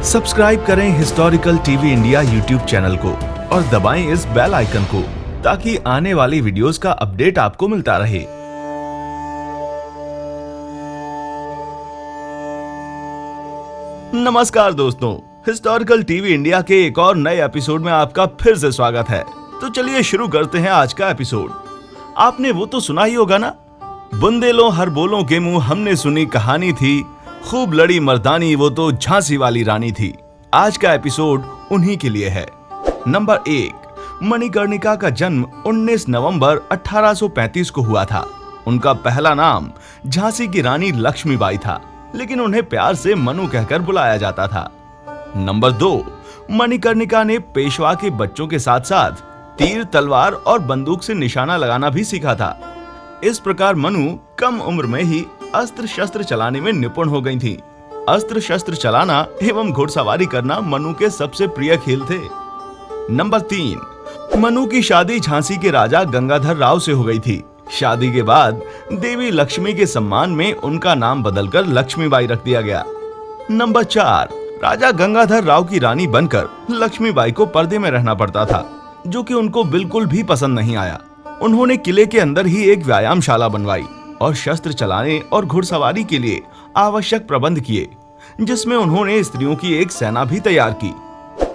Subscribe करें historical TV India YouTube channel को और दबाएं इस बेल आइकन को ताकि आने वाली वीडियोस का अपडेट आपको मिलता रहे। नमस्कार दोस्तों, हिस्टोरिकल टीवी इंडिया के एक और नए एपिसोड में आपका फिर से स्वागत है। तो चलिए शुरू करते हैं आज का एपिसोड। आपने वो तो सुना ही होगा ना, बुंदेलों हर बोलों के मुंह हमने सुनी कहानी थी, खूब लड़ी मर्दानी वो तो झांसी वाली रानी थी। आज का एपिसोड उन्हीं के लिए है। नंबर 1, मणिकर्णिका का जन्म 19 नवंबर 1835 को हुआ था। उनका पहला नाम झांसी की रानी लक्ष्मीबाई था, लेकिन उन्हें प्यार से मनु कहकर बुलाया जाता था। नंबर 2, मणिकर्णिका ने पेशवा के बच्चों के साथ साथ तीर, तलवार और बंदूक से निशाना लगाना भी सीखा था। इस प्रकार मनु कम उम्र में ही अस्त्र शस्त्र चलाने में निपुण हो गई थी। अस्त्र शस्त्र चलाना एवं घुड़सवारी करना मनु के सबसे प्रिय खेल थे। नंबर 3, मनु की शादी झांसी के राजा गंगाधर राव से हो गई थी। शादी के बाद देवी लक्ष्मी के सम्मान में उनका नाम बदलकर लक्ष्मीबाई रख दिया गया। नंबर 4, राजा गंगाधर राव की रानी बनकर लक्ष्मीबाई को पर्दे में रहना पड़ता था, जो कि उनको बिल्कुल भी पसंद नहीं आया। उन्होंने किले के अंदर ही एक व्यायामशाला बनवाई और शस्त्र चलाने और घुड़सवारी के लिए आवश्यक प्रबंध किए, जिसमें उन्होंने स्त्रियों की एक सेना भी तैयार की।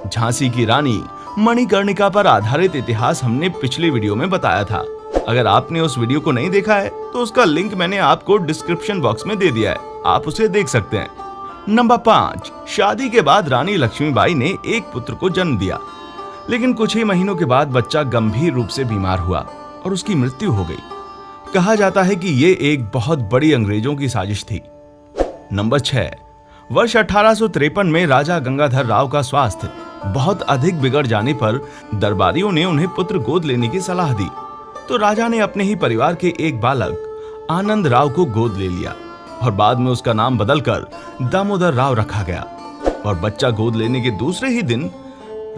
झांसी की रानी मणिकर्णिका पर आधारित इतिहास हमने पिछली वीडियो में बताया था। अगर आपने उस वीडियो को नहीं देखा है तो उसका लिंक मैंने आपको डिस्क्रिप्शन बॉक्स में दे दिया है, आप उसे देख सकते हैं। नंबर 5, शादी के बाद रानी लक्ष्मीबाई ने एक पुत्र को जन्म दिया, लेकिन कुछ ही महीनों के बाद बच्चा गंभीर रूप से बीमार हुआ और उसकी मृत्यु हो गई। कहा जाता है कि ये एक बहुत बड़ी अंग्रेजों की साजिश थी। नंबर 6, वर्ष 1853 में राजा गंगाधर राव का स्वास्थ्य बहुत अधिक बिगड़ जाने पर दरबारियों ने उन्हें पुत्र गोद लेने की सलाह दी। तो राजा ने अपने ही परिवार के एक बालक आनंद राव को गोद ले लिया और बाद में उसका नाम बदलकर दामोदर राव रखा गया। और बच्चा गोद लेने के दूसरे ही दिन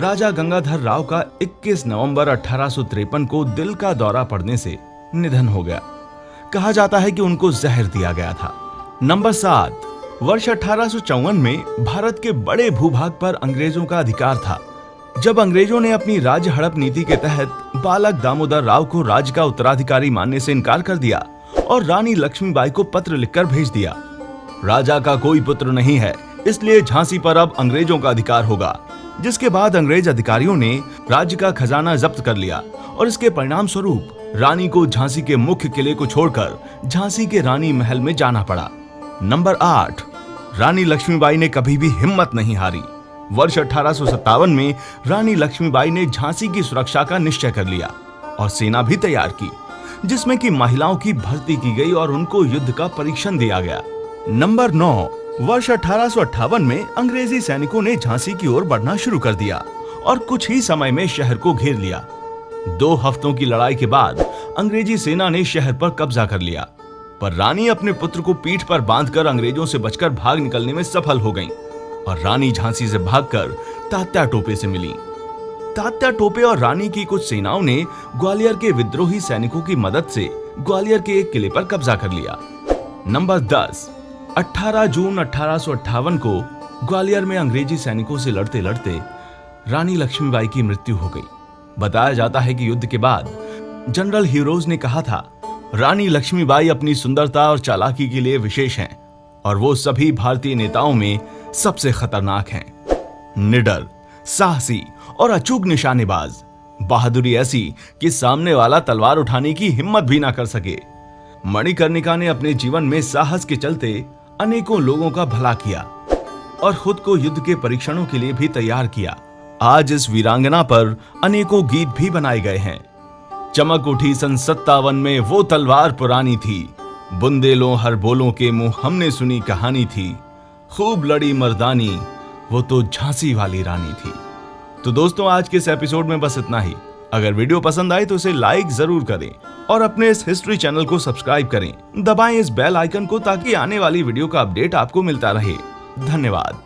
राजा गंगाधर राव का 21 नवंबर 1853 को दिल का दौरा पड़ने से निधन हो गया। कहा जाता है कि उनको जहर दिया गया था। नंबर 7, वर्ष 1854 में भारत के बड़े भूभाग पर अंग्रेजों का अधिकार था। जब अंग्रेजों ने अपनी राज्य हड़प नीति के तहत बालक दामोदर राव को राज्य का उत्तराधिकारी मानने से इनकार कर दिया और रानी लक्ष्मीबाई को पत्र लिखकर भेज दिया। राजा का कोई पुत्र नहीं है, इसलिए झांसी पर अब अंग्रेजों का अधिकार होगा। जिसके बाद अंग्रेज अधिकारियों ने राज्य का खजाना जब्त कर लिया और इसके परिणाम स्वरूप रानी को झांसी के मुख्य किले को छोड़कर झांसी के रानी महल में जाना पड़ा। नंबर 8, रानी लक्ष्मीबाई ने कभी भी हिम्मत नहीं हारी। वर्ष 1857 में रानी लक्ष्मीबाई ने झांसी की सुरक्षा का निश्चय कर लिया और सेना भी तैयार की, जिसमें कि महिलाओं की भर्ती की गई और उनको युद्ध का परीक्षण दिया गया। नंबर 9, वर्ष 1858 में अंग्रेजी सैनिकों ने झांसी की ओर बढ़ना शुरू कर दिया और कुछ ही समय में शहर को घेर लिया। 2 हफ्तों की लड़ाई के बाद अंग्रेजी सेना ने शहर पर कब्जा कर लिया, पर रानी अपने पुत्र को पीठ पर बांधकर अंग्रेजों से बचकर भाग निकलने में सफल हो गईं और रानी झांसी से भागकर तात्या टोपे से मिली। तात्या टोपे और रानी की कुछ सेनाओं ने ग्वालियर के विद्रोही सैनिकों की मदद से ग्वालियर के एक किले पर कब्जा कर लिया। नंबर 10, 18 जून 1858 को ग्वालियर में अंग्रेजी सैनिकों से लड़ते लड़ते रानी लक्ष्मीबाई की मृत्यु हो गई। बताया जाता है कि युद्ध के बाद जनरल हीरोज ने कहा था, रानी लक्ष्मीबाई अपनी सुंदरता और चालाकी के लिए विशेष हैं और वो सभी भारतीय नेताओं में सबसे खतरनाक हैं। निडर, साहसी और अचूक निशानेबाज, बहादुरी ऐसी कि सामने वाला तलवार उठाने की हिम्मत भी ना कर सके। मणिकर्णिका ने अपने जीवन में साहस के चलते अनेकों लोगों का भला किया और खुद को युद्ध के परीक्षणों के लिए भी तैयार किया। आज इस वीरांगना पर अनेकों गीत भी बनाए गए हैं। चमक उठी सन 57 में वो तलवार पुरानी थी, बुंदेलों हर बोलों के मुंह हमने सुनी कहानी थी, खूब लड़ी मर्दानी वो तो झांसी वाली रानी थी। तो दोस्तों, आज के इस एपिसोड में बस इतना ही। अगर वीडियो पसंद आए तो इसे लाइक जरूर करें और अपने इस हिस्ट्री चैनल को सब्सक्राइब करें। दबाएं इस बेल आइकन को ताकि आने वाली वीडियो का अपडेट आपको मिलता रहे। धन्यवाद।